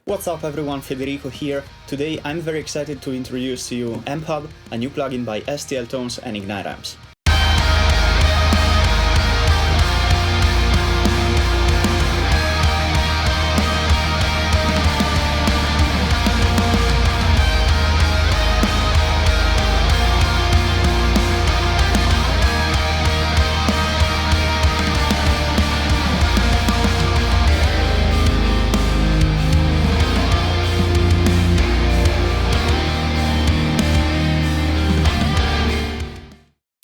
What's up everyone, Federico here. Today I'm very excited to introduce to you Amphub, a new plugin by STL Tones and Ignite Amps.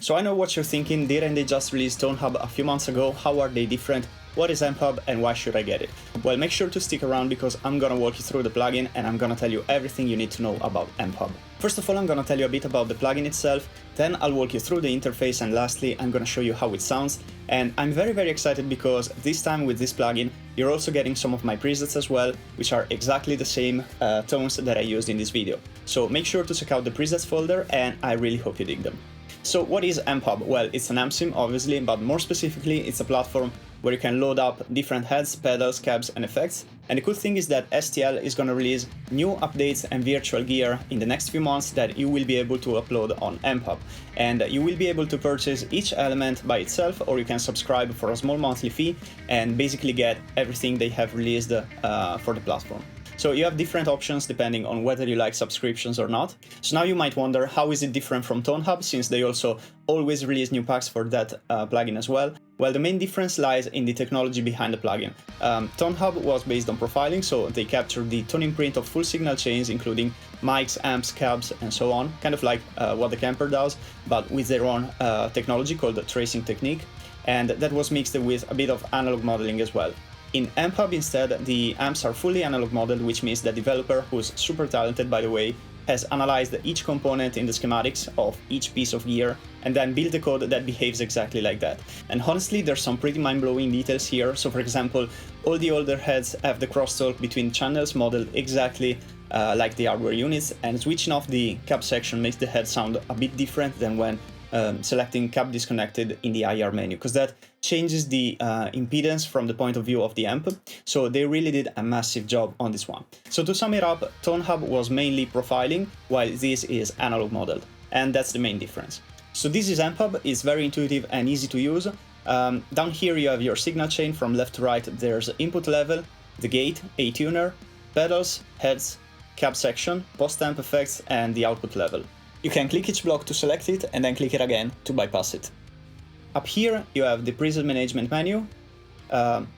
So I know what you're thinking, didn't they just release Tonehub a few months ago? How are they different? What is Amphub and why should I get it? Well, make sure to stick around because I'm gonna walk you through the plugin and I'm gonna tell you everything you need to know about Amphub. First of all, I'm gonna tell you a bit about the plugin itself, then I'll walk you through the interface, and lastly, I'm gonna show you how it sounds. And I'm very excited because this time with this plugin, you're also getting some of my presets as well, which are exactly the same tones that I used in this video. So make sure to check out the presets folder and I really hope you dig them. So what is Amphub? Well, it's an amp sim obviously, but more specifically it's a platform where you can load up different heads, pedals, cabs and effects. And the cool thing is that STL is gonna release new updates and virtual gear in the next few months that you will be able to upload on Amphub. And you will be able to purchase each element by itself, or you can subscribe for a small monthly fee and basically get everything they have released for the platform. So you have different options depending on whether you like subscriptions or not. So now you might wonder, how is it different from Tonehub, since they also always release new packs for that plugin as well? Well, the main difference lies in the technology behind the plugin. Tonehub was based on profiling, so they captured the tone imprint of full signal chains, including mics, amps, cabs, and so on, kind of like what the Camper does, but with their own technology called the tracing technique, and that was mixed with a bit of analog modeling as well. In Amphub instead, the amps are fully analog modeled, which means the developer, who's super talented by the way, has analyzed each component in the schematics of each piece of gear and then built a code that behaves exactly like that. And honestly, there's some pretty mind-blowing details here. So for example, all the older heads have the crosstalk between channels modeled exactly like the hardware units, and switching off the cab section makes the head sound a bit different than when selecting cab disconnected in the IR menu, because that changes the impedance from the point of view of the amp. So they really did a massive job on this one. So to sum it up, Tonehub was mainly profiling, while this is analog modeled, and that's the main difference. So this is Amphub. It's very intuitive and easy to use. Down here you have your signal chain. From left to right there's input level, the gate, a tuner, pedals, heads, cab section, post amp effects, and the output level. You can click each block to select it and then click it again to bypass it. Up here you have the preset management menu,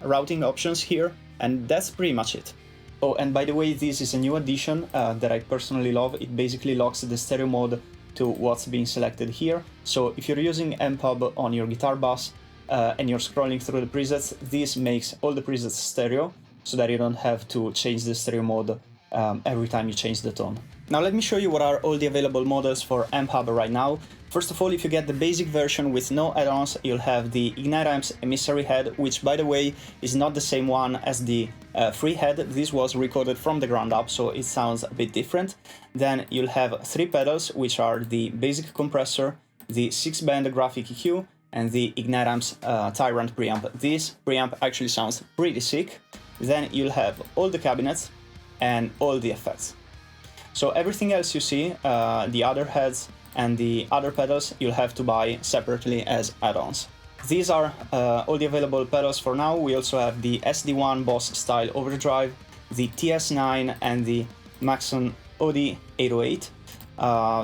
routing options here, and that's pretty much it. Oh, and by the way, this is a new addition that I personally love. It basically locks the stereo mode to what's being selected here. So if you're using Amphub on your guitar bus and you're scrolling through the presets, this makes all the presets stereo so that you don't have to change the stereo mode every time you change the tone. Now let me show you what are all the available models for Amphub right now. First of all, if you get the basic version with no add-ons, you'll have the Ignite Amps Emissary head, which by the way is not the same one as the free head. This was recoded from the ground up, so it sounds a bit different. Then you'll have 3 pedals, which are the basic compressor, the 6-band graphic EQ, and the Ignite Amps Tyrant Preamp. This preamp actually sounds pretty sick. Then you'll have all the cabinets and all the effects. So everything else you see, the other heads and the other pedals, you'll have to buy separately as add-ons. These are all the available pedals for now. We also have the SD1 Boss style overdrive, the TS9 and the Maxon OD808.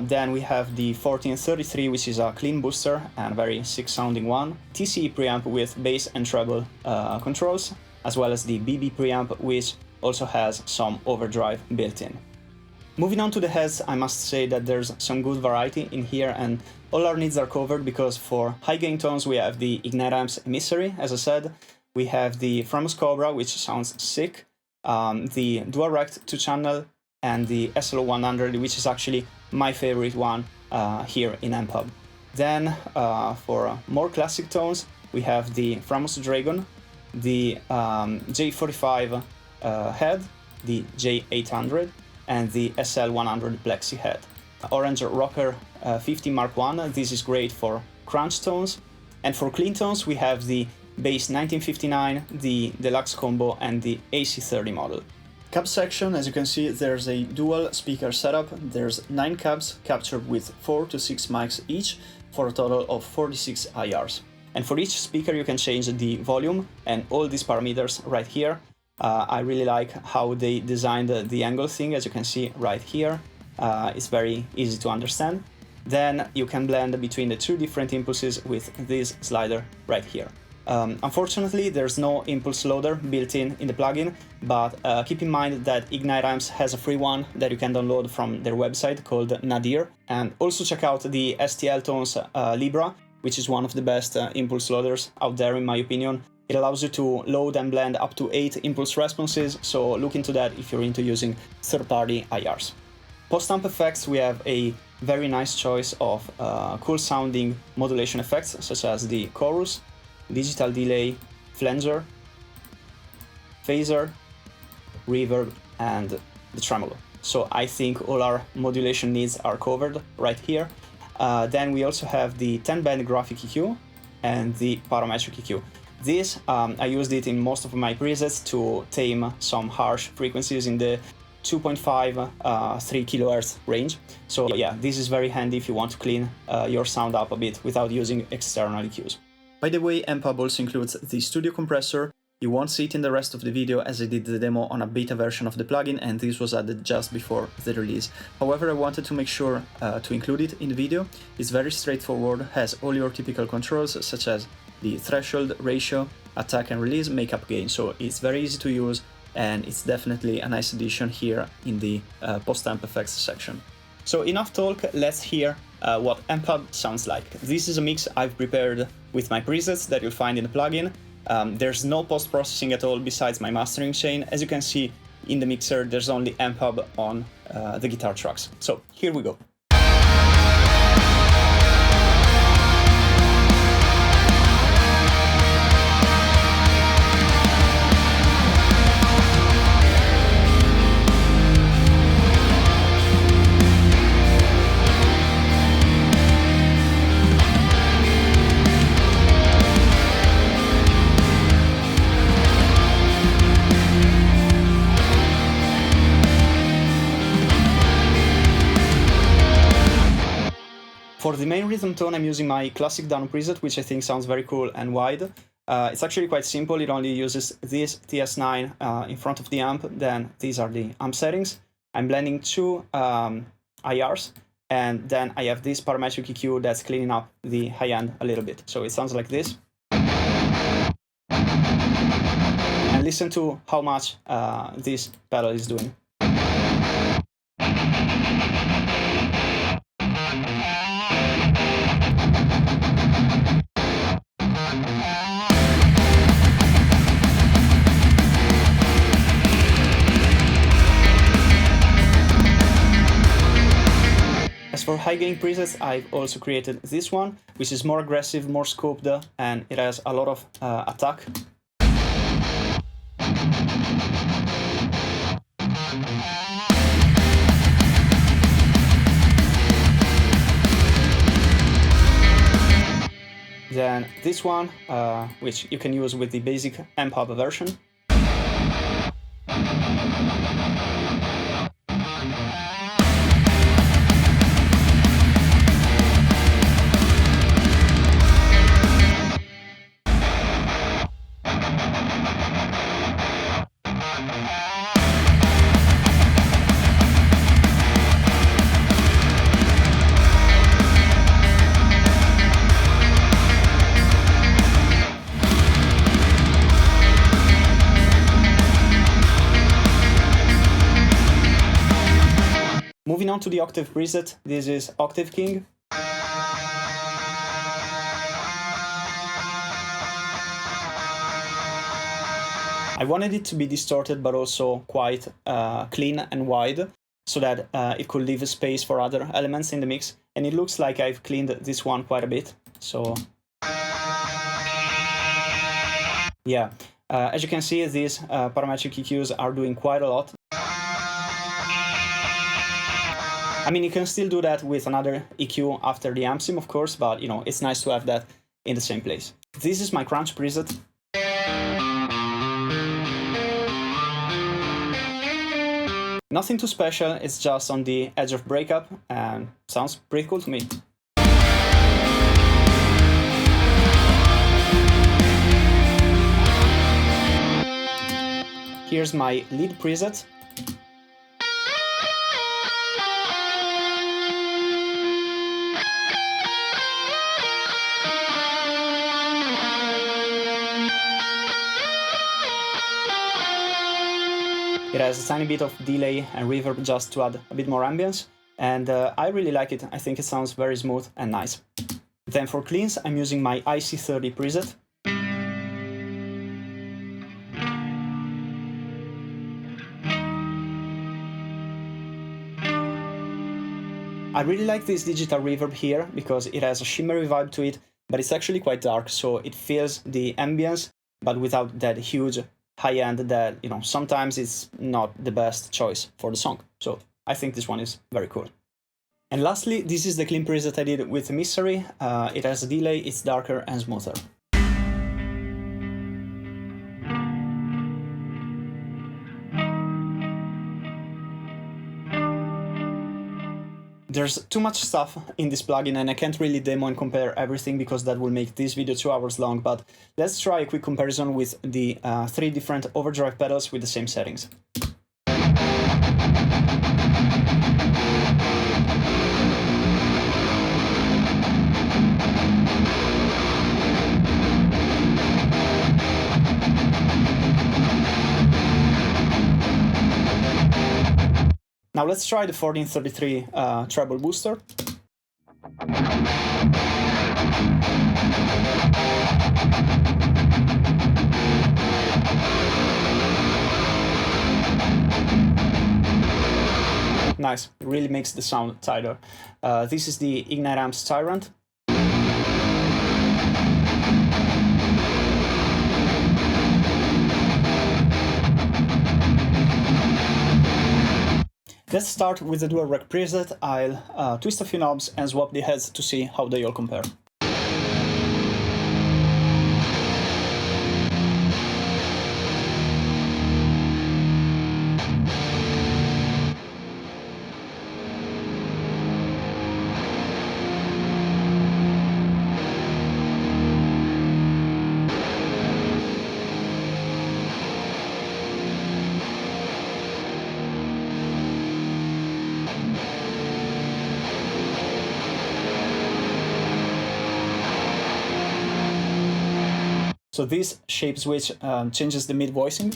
Then we have the 1433, which is a clean booster and very sick sounding one, TCE preamp with bass and treble controls, as well as the BB preamp, which also has some overdrive built in. Moving on to the heads, I must say that there's some good variety in here and all our needs are covered, because for high gain tones we have the Ignite Amps Emissary, as I said, we have the Framus Cobra, which sounds sick, the Dual Rect 2-channel, and the SLO100, which is actually my favorite one here in Amphub. Then for more classic tones, we have the Framus Dragon, the J45 head, the J800, and the SL100 Plexi head. Orange Rocker 50 Mark I, this is great for crunch tones. And for clean tones we have the Bass 1959, the Deluxe Combo, and the AC30 model. Cab section, as you can see, there's a dual speaker setup. There's 9 cabs captured with 4 to 6 mics each for a total of 46 IRs. And for each speaker you can change the volume and all these parameters right here. I really like how they designed the angle thing, as you can see right here. It's very easy to understand. Then you can blend between the 2 different impulses with this slider right here. Unfortunately, there's no impulse loader built in the plugin, but keep in mind that Ignite Amps has a free one that you can download from their website called Nadir. And also check out the STL Tones Libra, which is one of the best impulse loaders out there in my opinion. It allows you to load and blend up to 8 impulse responses, so look into that if you're into using third-party IRs. Post-amp effects, we have a very nice choice of cool sounding modulation effects, such as the chorus, digital delay, flanger, phaser, reverb, and the tremolo. So I think all our modulation needs are covered right here. Then we also have the 10-band graphic EQ and the parametric EQ. This, I used it in most of my presets to tame some harsh frequencies in the 2.5, 3 kHz range. So yeah, this is very handy if you want to clean your sound up a bit without using external EQs. By the way, Amphub also includes the studio compressor. You won't see it in the rest of the video as I did the demo on a beta version of the plugin and this was added just before the release. However, I wanted to make sure to include it in the video. It's very straightforward, has all your typical controls such as the threshold, ratio, attack and release, makeup gain. So it's very easy to use and it's definitely a nice addition here in the post-amp effects section. So enough talk, let's hear what Amphub sounds like. This is a mix I've prepared with my presets that you'll find in the plugin. There's no post-processing at all besides my mastering chain. As you can see in the mixer, there's only Amphub on the guitar tracks. So here we go. For the main rhythm tone, I'm using my classic down preset, which I think sounds very cool and wide. It's actually quite simple. It only uses this TS9 in front of the amp. Then these are the amp settings. I'm blending 2 IRs, and then I have this parametric EQ that's cleaning up the high end a little bit. So it sounds like this. And listen to how much this pedal is doing. As for high gain presets, I've also created this one, which is more aggressive, more scoped, and it has a lot of attack. Then this one, which you can use with the basic Amphub version. Moving on to the octave preset, this is Octave King. I wanted it to be distorted but also quite clean and wide, so that it could leave a space for other elements in the mix, and it looks like I've cleaned this one quite a bit. So yeah, as you can see, these parametric EQs are doing quite a lot. I mean, you can still do that with another EQ after the amp sim, of course, but you know, it's nice to have that in the same place. This is my crunch preset. Nothing too special, it's just on the edge of breakup, and sounds pretty cool to me. Here's my lead preset. It has a tiny bit of delay and reverb just to add a bit more ambience, and I really like it. I think it sounds very smooth and nice. Then for cleans, I'm using my IC30 preset. I really like this digital reverb here because it has a shimmery vibe to it, but it's actually quite dark, so it feels the ambience, but without that huge high end that, you know, sometimes it's not the best choice for the song. So I think this one is very cool. And lastly, this is the clean preset I did with Emissary. It has a delay, it's darker and smoother. There's too much stuff in this plugin and I can't really demo and compare everything because that will make this video 2 hours long, but let's try a quick comparison with the 3 different overdrive pedals with the same settings. Now let's try the 1433 treble booster. Nice, it really makes the sound tighter. This is the Ignite Amps Tyrant. Let's start with the dual rack preset. I'll twist a few knobs and swap the heads to see how they all compare. So this shape switch changes the mid voicing.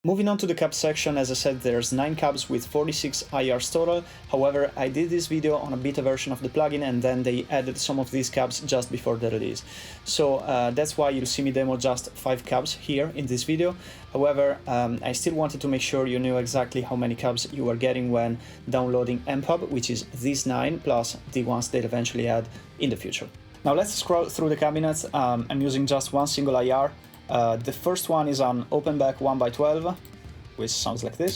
Moving on to the cab section, as I said, there's 9 cabs with 46 IRs total. However, I did this video on a beta version of the plugin and then they added some of these cabs just before the release. So that's why you'll see me demo just 5 cabs here in this video. However, I still wanted to make sure you knew exactly how many cabs you are getting when downloading Amphub, which is these 9 plus the ones they'll eventually add in the future. Now let's scroll through the cabinets. I'm using just one single IR. The first one is an open back 1x12, which sounds like this.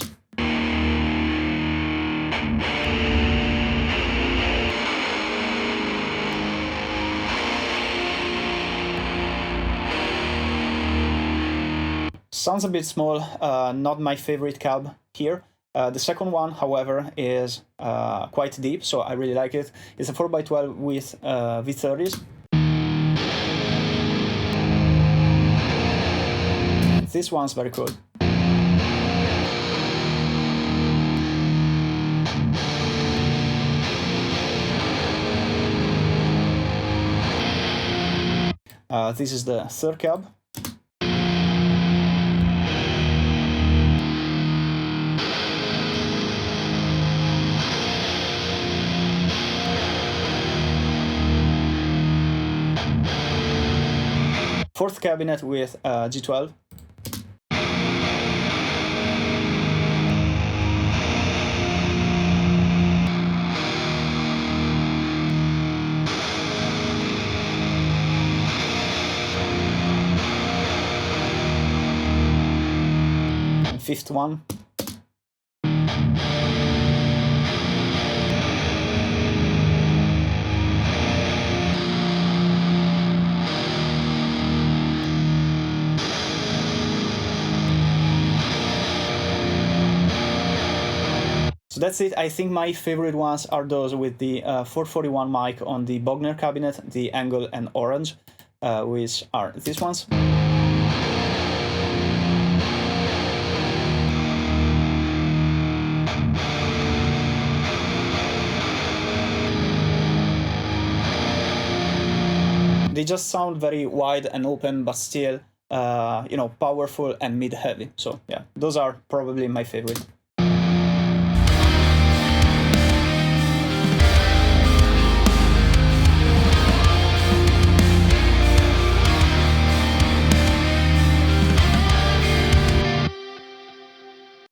Sounds a bit small, not my favorite cab here. The second one, however, is quite deep, so I really like it. It's a 4x12 with V30s. This one's very cool. This is the third cab. Fourth cabinet with G12. Fifth one. So that's it. I think my favorite ones are those with the 441 mic on the Bogner cabinet, the Angle and Orange, which are these ones. They just sound very wide and open, but still, you know, powerful and mid-heavy. So yeah, those are probably my favorite.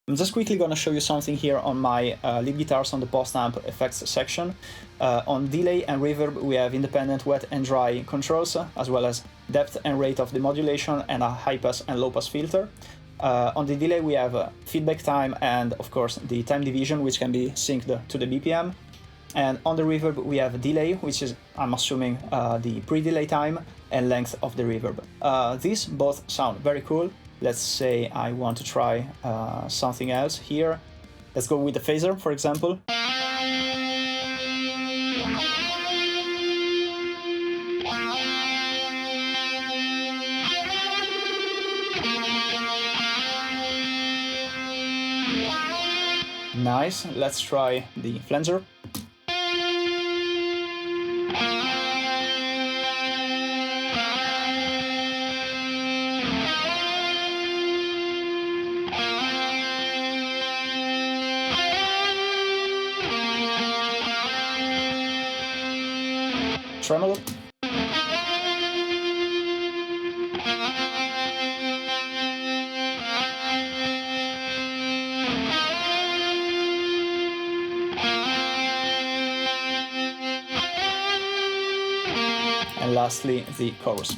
I'm just quickly going to show you something here on my lead guitars on the post-amp effects section. On delay and reverb, we have independent wet and dry controls, as well as depth and rate of the modulation and a high-pass and low-pass filter. On the delay, we have feedback time and, of course, the time division, which can be synced to the BPM. And on the reverb, we have delay, which is, I'm assuming, the pre-delay time and length of the reverb. These both sound very cool. Let's say I want to try something else here. Let's go with the phaser, for example. Nice. Let's try the flanger. Tremolo. And lastly, the chorus.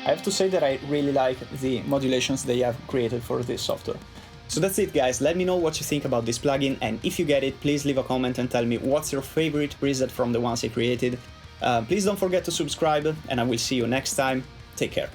I have to say that I really like the modulations they have created for this software. So that's it, guys. Let me know what you think about this plugin, and if you get it, please leave a comment and tell me what's your favorite preset from the ones I created. Please don't forget to subscribe, and I will see you next time. Take care.